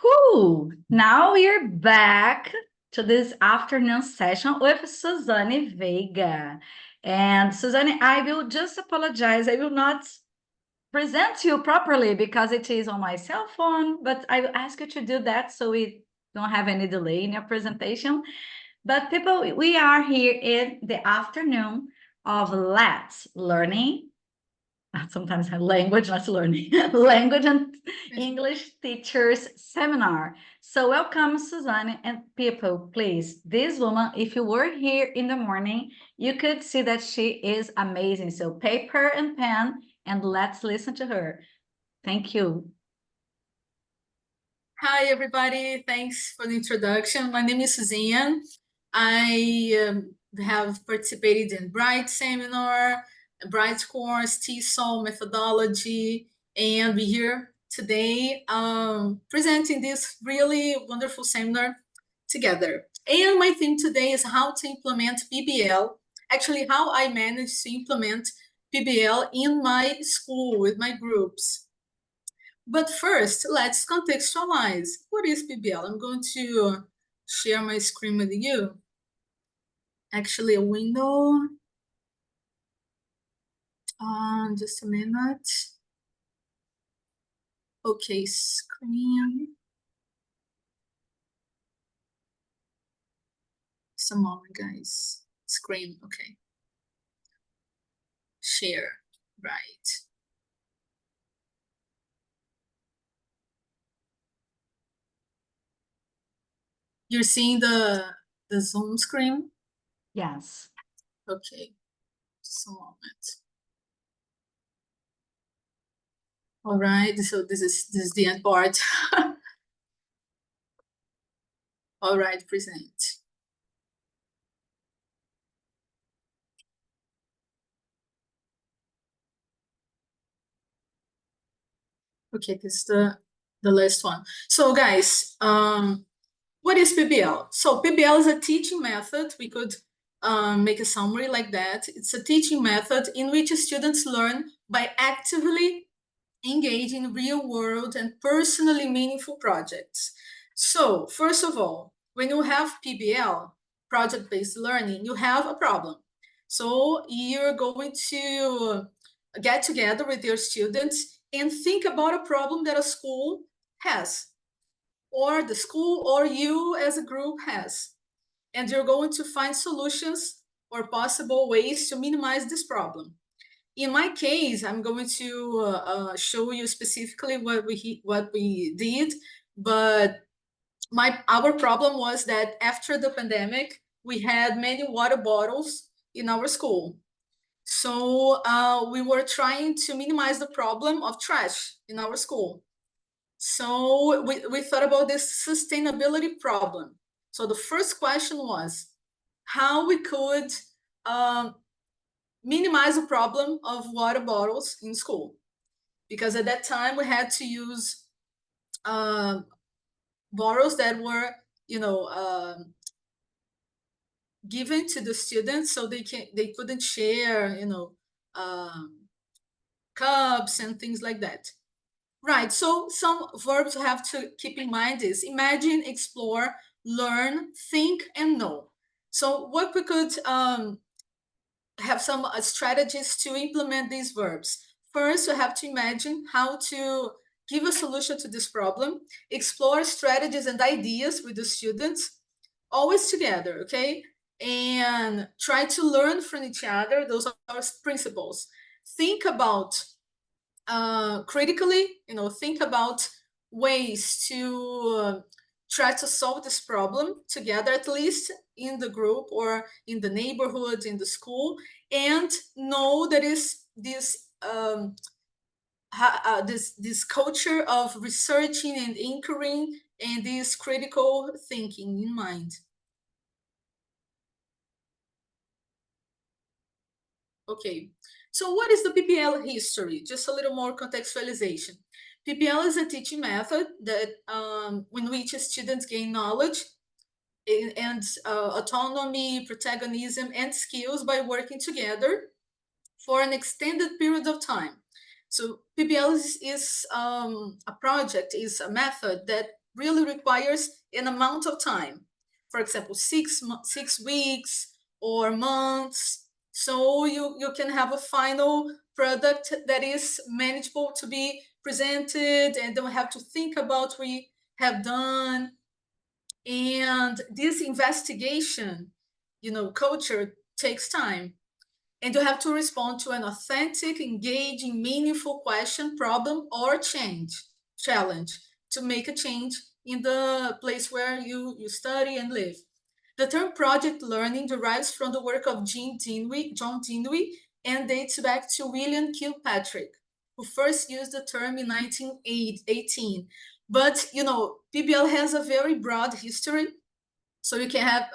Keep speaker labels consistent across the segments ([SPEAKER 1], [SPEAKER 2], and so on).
[SPEAKER 1] Whoo! Now we're back to this afternoon session with Suzane Veiga. And Suzane, I will just apologize. I will not present you properly because it is on my cell phone, but I will ask you to do that so we don't have any delay in your presentation. But people, we are here in the afternoon of Let's Learning. Sometimes language, not learning, language and English teachers seminar. So welcome, Suzane, and people, please, this woman, if you were here in the morning, you could see that she is amazing. So paper and pen, and let's listen to her. Thank you.
[SPEAKER 2] Hi, everybody. Thanks for the introduction. My name is Suzane. I have participated in Bright seminar, Bright course, TESOL methodology, and we're here today presenting this really wonderful seminar together. And my theme today is how to implement PBL, actually how I managed to implement PBL in my school with my groups. But first, let's contextualize. What is PBL? I'm going to share my screen with you. Actually, a window. Just a minute. Okay, screen. Just a moment, guys. Screen, okay. Share, right. You're seeing the Zoom screen?
[SPEAKER 1] Yes.
[SPEAKER 2] Okay, just a moment. All right, so this is the end part. All right, present. Okay, this is the last one. So guys, what is PBL? So PBL is a teaching method. We could make a summary like that. It's a teaching method in which students learn by actively engaging in real world and personally meaningful projects. So first of all, when you have PBL, project-based learning, you have a problem. So you're going to get together with your students and think about a problem that a school has, or the school or you as a group has. And you're going to find solutions or possible ways to minimize this problem. In my case, I'm going to show you specifically what we did, but our problem was that after the pandemic, we had many water bottles in our school. So we were trying to minimize the problem of trash in our school. So we thought about this sustainability problem. So the first question was how we could minimize the problem of water bottles in school. Because at that time we had to use bottles that were, given to the students so they couldn't share, cups and things like that. Right, so some verbs you have to keep in mind is imagine, explore, learn, think, and know. So what we could have some strategies to implement these verbs. First, you have to imagine how to give a solution to this problem, explore strategies and ideas with the students, always together, okay? And try to learn from each other. Those are our principles. Think about critically, think about ways to try to solve this problem together, at least in the group or in the neighborhood, in the school, and know that is this this culture of researching and anchoring and this critical thinking in mind. Okay, so what is the PBL history? Just a little more contextualization. PBL is a teaching method that in which students gain knowledge and autonomy, protagonism, and skills by working together for an extended period of time. So PBL is a project, is a method that really requires an amount of time. For example, 6 weeks or months. So you can have a final product that is manageable to be presented and don't have to think about what we have done. And this investigation, culture takes time. And you have to respond to an authentic, engaging, meaningful question, problem, or challenge to make a change in the place where you study and live. The term project learning derives from the work of John Dewey, and dates back to William Kilpatrick, who first used the term in 1918. But, PBL has a very broad history. So you can have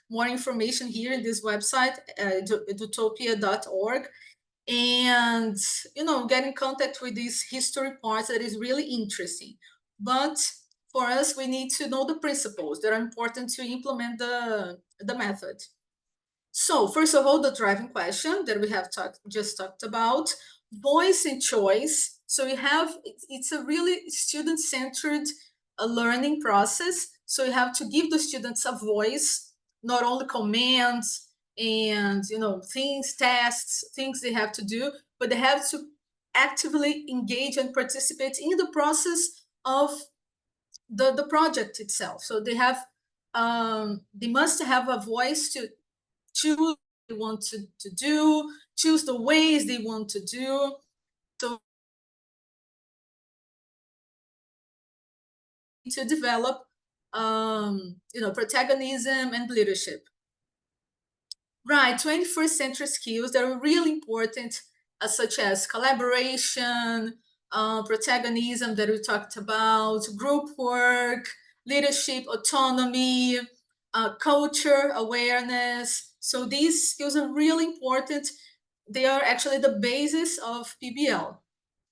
[SPEAKER 2] more information here in this website, edutopia.org, and, get in contact with these history parts that is really interesting. But for us, we need to know the principles that are important to implement the method. So first of all, the driving question that we have just talked about, voice and choice. So it's a really student-centered learning process. So you have to give the students a voice, not only commands and things, tasks, things they have to do, but they have to actively engage and participate in the process of the project itself. So they must have a voice to choose what they want to do, choose the ways they want to do. So to develop protagonism and leadership. Right, 21st century skills that are really important, such as collaboration, protagonism that we talked about, group work, leadership, autonomy, culture, awareness. So these skills are really important. They are actually the basis of PBL.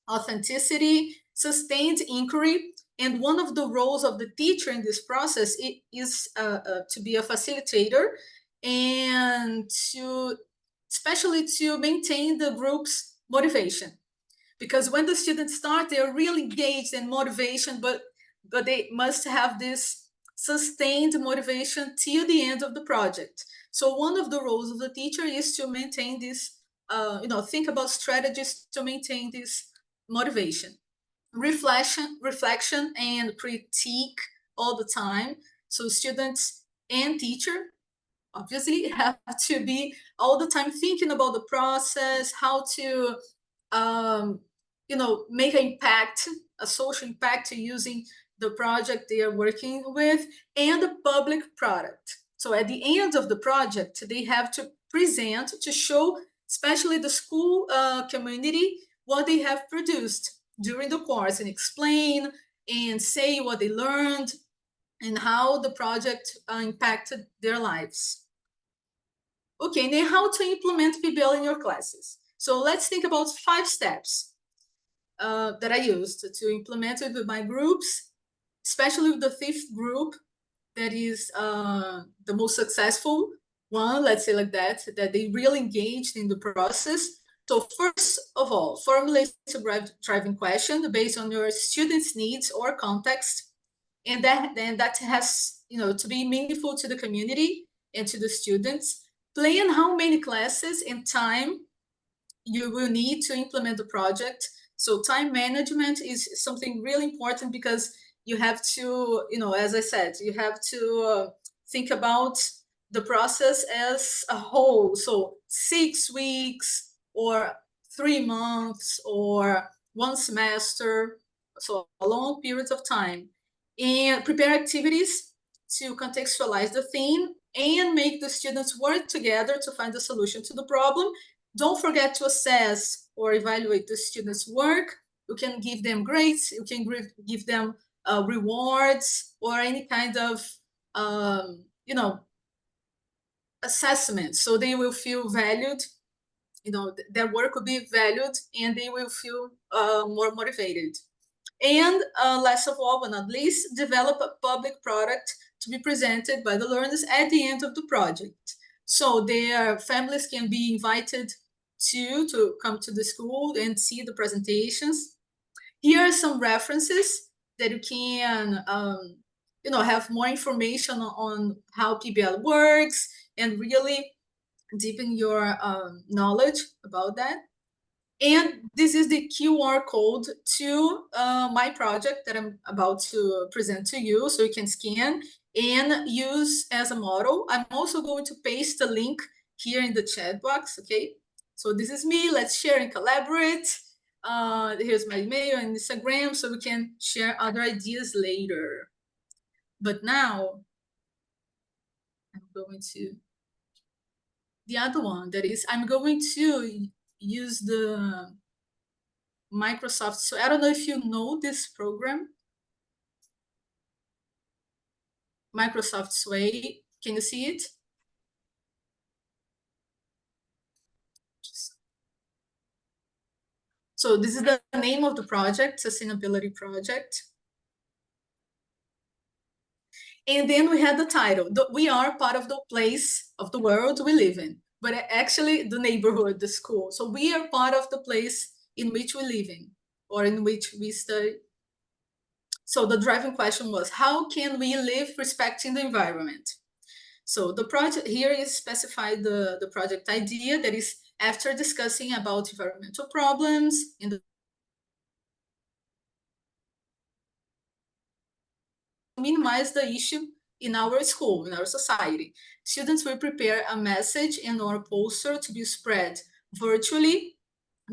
[SPEAKER 2] Authenticity, sustained inquiry, and one of the roles of the teacher in this process is to be a facilitator and especially to maintain the group's motivation. Because when the students start, they're really engaged in motivation, but they must have this sustained motivation till the end of the project. So one of the roles of the teacher is to maintain this, think about strategies to maintain this motivation. Reflection and critique all the time. So students and teacher obviously have to be all the time thinking about the process, how to make an impact, a social impact using the project they are working with, and the public product. So at the end of the project, they have to present, to show especially the school community what they have produced during the course, and explain and say what they learned and how the project impacted their lives. Okay, then how to implement PBL in your classes. So let's think about 5 steps that I used to implement it with my groups, especially with the 5th group that is the most successful one, let's say like that they really engaged in the process. So first of all, formulate a driving question based on your students' needs or context, and that has to be meaningful to the community and to the students. Plan how many classes and time you will need to implement the project. So time management is something really important, because you have to, as I said, you have to think about the process as a whole. So 6 weeks or 3 months or 1 semester, so a long period of time. And prepare activities to contextualize the theme and make the students work together to find a solution to the problem. Don't forget to assess or evaluate the students' work. You can give them grades, you can give them rewards or any kind of, assessment, so they will feel valued. Their work will be valued and they will feel more motivated. And last of all, but not least, develop a public product to be presented by the learners at the end of the project. So their families can be invited to come to the school and see the presentations. Here are some references that you can, have more information on how PBL works and really deepen your knowledge about that. And this is the QR code to my project that I'm about to present to you, so you can scan and use as a model. I'm also going to paste the link here in the chat box, okay? So this is me, let's share and collaborate. Here's my email and Instagram, so we can share other ideas later. But now, I'm going to, the other one, that is, I'm going to use the Microsoft. So I don't know if you know this program, Microsoft Sway. Can you see it? So this is the name of the project, Sustainability Project. And then we had the title, we are part of the place of the world we live in, but actually the neighborhood, the school. So we are part of the place in which we live in, or in which we study. So the driving question was, how can we live respecting the environment? So the project here is specified the project idea, that is, after discussing about environmental problems in the minimize the issue in our school, in our society. Students will prepare a message and or poster to be spread virtually,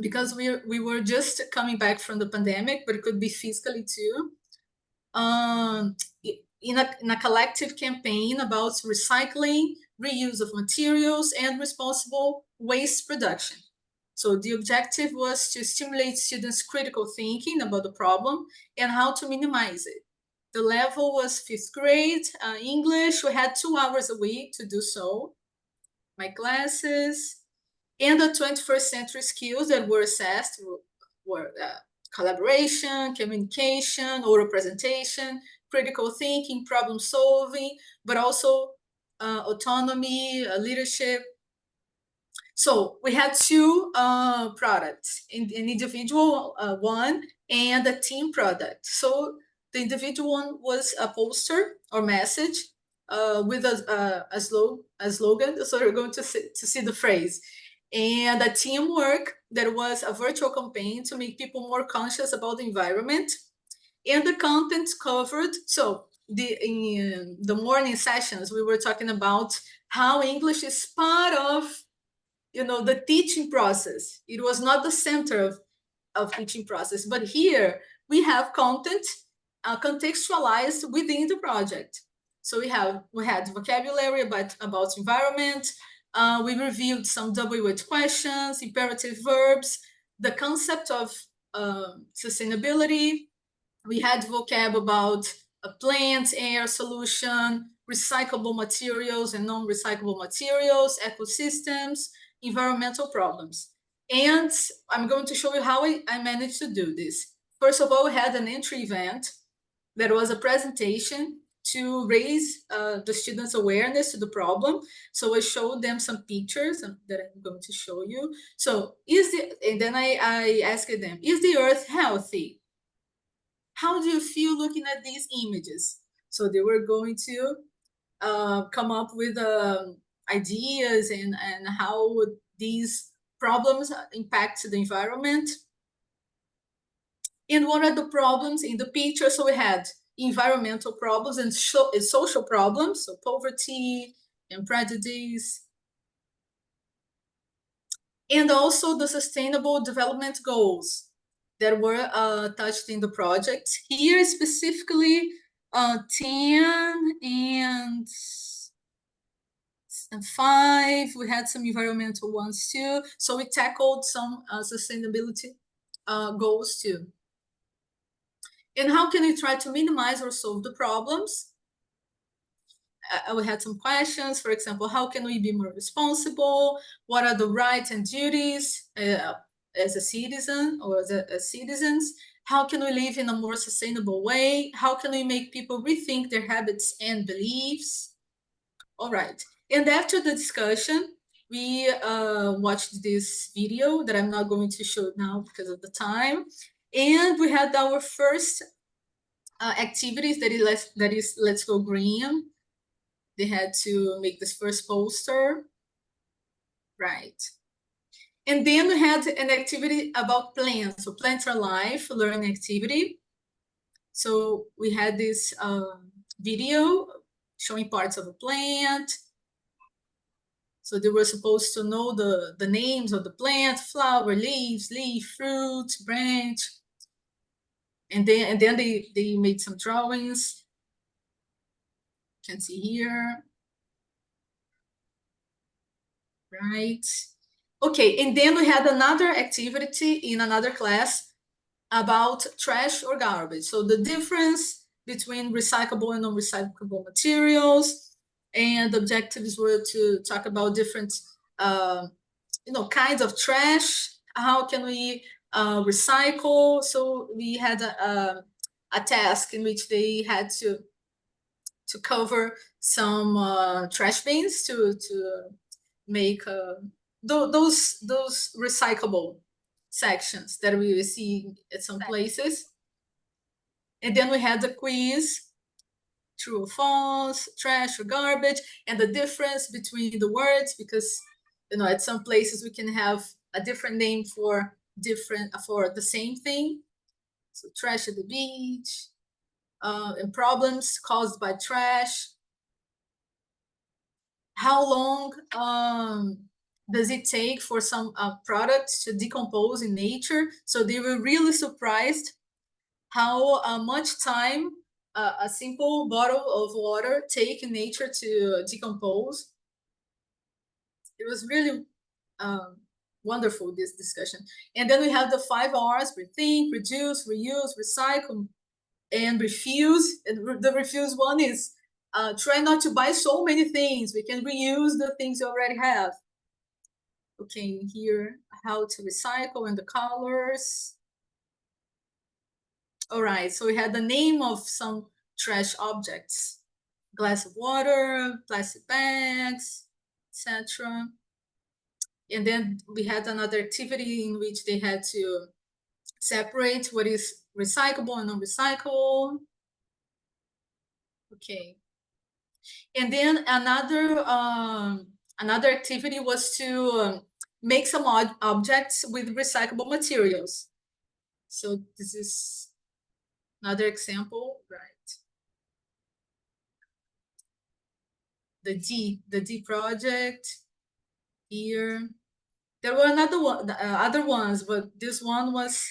[SPEAKER 2] because we were just coming back from the pandemic, but it could be physically too. In a collective campaign about recycling, reuse of materials, and responsible waste production. So the objective was to stimulate students' critical thinking about the problem and how to minimize it. The level was 5th grade, English. We had 2 hours a week to do so. My classes, and the 21st century skills that were assessed were collaboration, communication, oral presentation, critical thinking, problem solving, but also autonomy, leadership. So we had 2 products, an individual one and a team product. So the individual one was a poster or message with a slogan. So you're going to see the phrase. And a teamwork that was a virtual campaign to make people more conscious about the environment. And the content covered, so in the morning sessions, we were talking about how English is part of the teaching process. It was not the center of teaching process, but here we have content contextualized within the project. So we had vocabulary about environment. We reviewed some WH questions, imperative verbs, the concept of sustainability. We had vocab about plants, air, solution, recyclable materials and non-recyclable materials, ecosystems, environmental problems. And I'm going to show you how I managed to do this. First of all, we had an entry event that was a presentation to raise the students' awareness to the problem. So I showed them some pictures that I'm going to show you. So and then I asked them, is the earth healthy? How do you feel looking at these images? So they were going to come up with ideas and how these problems impact the environment. And what are the problems in the picture? So we had environmental problems and social problems, so poverty and prejudice, and also the sustainable development goals that were touched in the project. Here specifically 10 and 5, we had some environmental ones too. So we tackled some sustainability goals too. And how can we try to minimize or solve the problems? We had some questions, for example, how can we be more responsible? What are the rights and duties as a citizen or as citizens? How can we live in a more sustainable way? How can we make people rethink their habits and beliefs? All right. And after the discussion, we watched this video that I'm not going to show now because of the time. And we had our first activities that is Let's Go Green. They had to make this first poster, right? And then we had an activity about plants. So plants are life, learning activity. So we had this video showing parts of a plant. So they were supposed to know the names of the plant, flower, leaves, leaf, fruit, branch. And then they made some drawings. You can see here. Right. Okay, and then we had another activity in another class about trash or garbage. So the difference between recyclable and non-recyclable materials, and the objectives were to talk about different kinds of trash. How can we recycle? So we had a task in which they had to cover some trash bins to make those recyclable sections that we will see at some places. And then we had the quiz, true or false, trash or garbage, and the difference between the words, because at some places we can have a different name for the same thing. So trash at the beach, and problems caused by trash. How long does it take for some products to decompose in nature? So they were really surprised how much time a simple bottle of water take in nature to decompose. It was really wonderful, this discussion. And then we have the 5 R's: rethink, reduce, reuse, recycle, and refuse. And the refuse one is try not to buy so many things. We can reuse the things you already have. Okay, here, how to recycle and the colors. All right, so we had the name of some trash objects: glass of water, plastic bags, etc. And then we had another activity in which they had to separate what is recyclable and non-recyclable. Okay. And then another activity was to make some objects with recyclable materials. So this is another example, right? The D project here. There were other ones, but this one was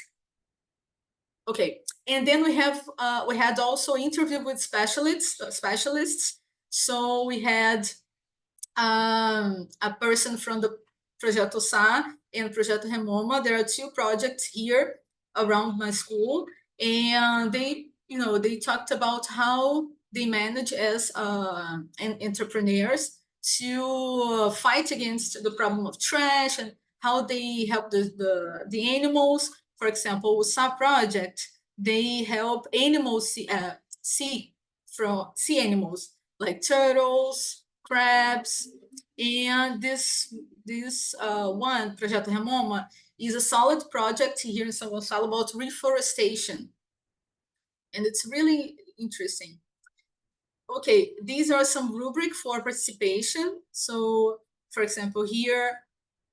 [SPEAKER 2] okay. And then we had also interview with specialists. So we had a person from the Projeto SA and Projeto Remoma. There are 2 projects here around my school, and they talked about how they manage as entrepreneurs to fight against the problem of trash, and how they help the animals. For example, SA project, they help animals see animals like turtles, crabs. And this one, Projeto Remoma, is a solid project here in São Gonçalo about reforestation. And it's really interesting. Okay, these are some rubric for participation. So, for example, here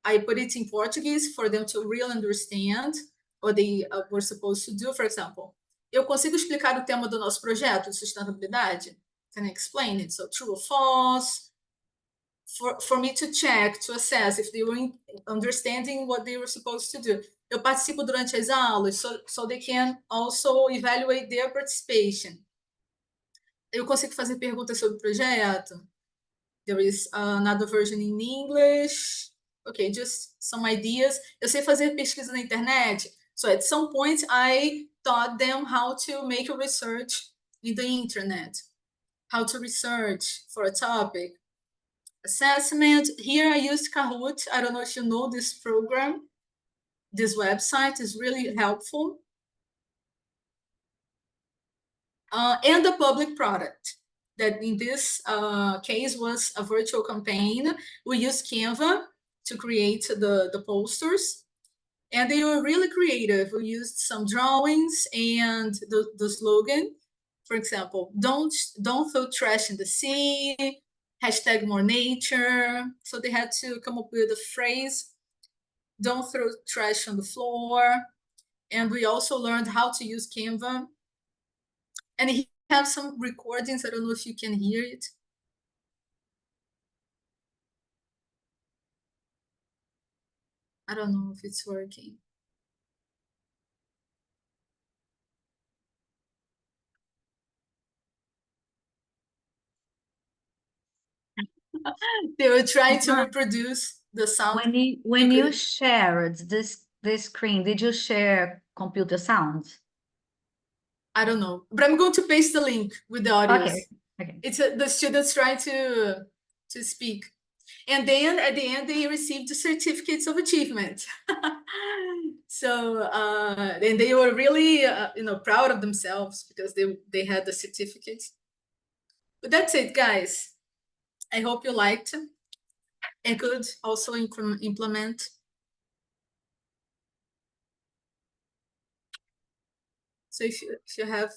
[SPEAKER 2] I put it in Portuguese for them to really understand what they were supposed to do. For example, eu consigo explicar o tema do nosso projeto de sustentabilidade? Can I explain it? So, true or false? For me to check, to assess if they were understanding what they were supposed to do. Eu participo durante as aulas, so they can also evaluate their participation. Eu consigo fazer perguntas sobre o projeto. There is another version in English. Okay, just some ideas. Eu sei fazer pesquisa na internet. So at some point, I taught them how to make a research in the internet, how to research for a topic. Assessment. Here I used Kahoot. I don't know if you know this program. This website is really helpful. And the public product, that in this case was a virtual campaign. We used Canva to create the posters, and they were really creative. We used some drawings and the slogan. for example, don't throw trash in the sea, hashtag more nature. So they had to come up with a phrase, don't throw trash on the floor. And we also learned how to use Canva. And he have some recordings. I don't know if you can hear it. I don't know if it's working. They were trying to reproduce the sound.
[SPEAKER 1] When you shared this screen, did you share computer sounds?
[SPEAKER 2] I don't know, but I'm going to paste the link with the audios.
[SPEAKER 1] Okay.
[SPEAKER 2] It's the students trying to speak. And then at the end, they received the certificates of achievement. So, and they were really, proud of themselves because they had the certificates. But that's it, guys. I hope you liked and could also implement. So if you have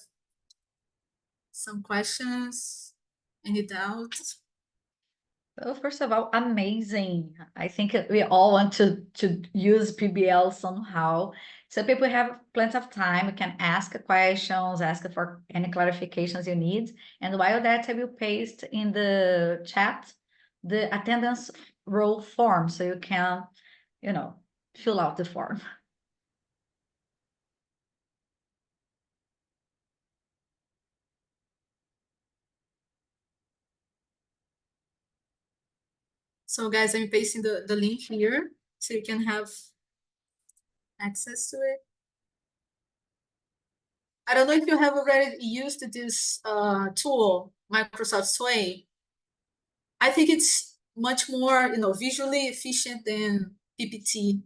[SPEAKER 2] some questions, any doubts?
[SPEAKER 1] Well, first of all, amazing. I think we all want to use PBL somehow. So people have plenty of time. You can ask questions, ask for any clarifications you need. And while that, I will paste in the chat the attendance role form so you can, fill out the form.
[SPEAKER 2] So guys, I'm pasting the link here so you can have access to it. I don't know if you have already used this tool, Microsoft Sway. I think it's much more, visually efficient than PPT.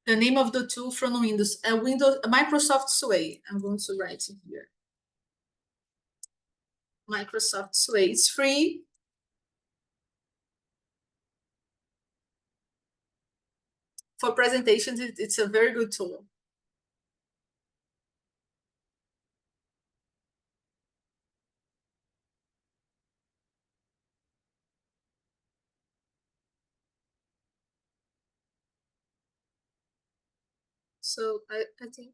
[SPEAKER 2] The name of the tool from Windows, Microsoft Sway. I'm going to write it here. Microsoft Sway. It's free. For presentations, it's a very good tool. So I think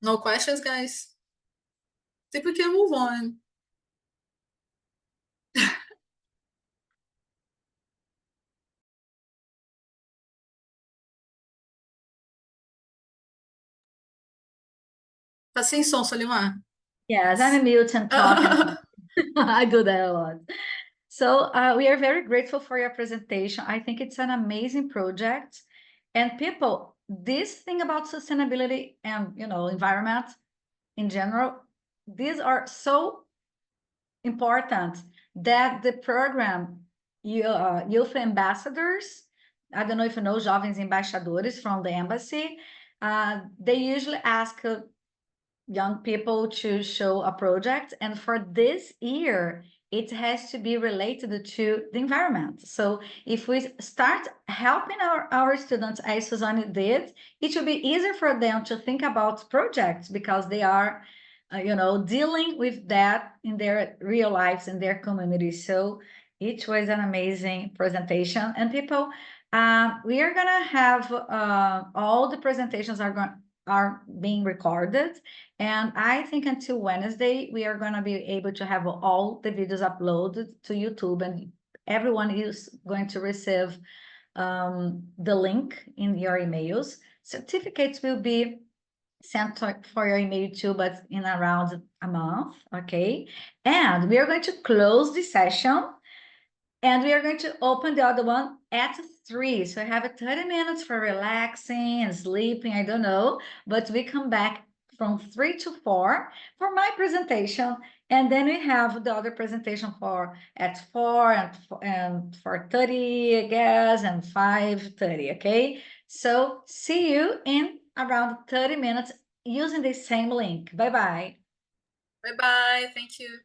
[SPEAKER 2] no questions, guys. I think we can move on. Tá sem som, Solimar?
[SPEAKER 1] Yes, I'm a mute and talking. I do that a lot. So we are very grateful for your presentation. I think it's an amazing project. And people, this thing about sustainability and, environment in general, these are so important that the program, Youth Ambassadors, I don't know if you know, Jovens Embaixadores from the embassy, they usually ask young people to show a project. And for this year, it has to be related to the environment. So if we start helping our students, as Suzane did, it will be easier for them to think about projects because they are, dealing with that in their real lives, in their communities. So it was an amazing presentation. And people, we are gonna have all the presentations are being recorded. And I think until Wednesday, we are going to be able to have all the videos uploaded to YouTube, and everyone is going to receive the link in your emails. Certificates will be sent for your email too, but in around a month, okay? And we are going to close the session, and we are going to open the other one at 3. So I have 30 minutes for relaxing and sleeping, I don't know, but we come back from 3 to 4 for my presentation. And then we have the other presentation at 4 and 4:30, I guess, and 5:30, okay? So see you in around 30 minutes using the same link. Bye-bye.
[SPEAKER 2] Bye-bye. Thank you.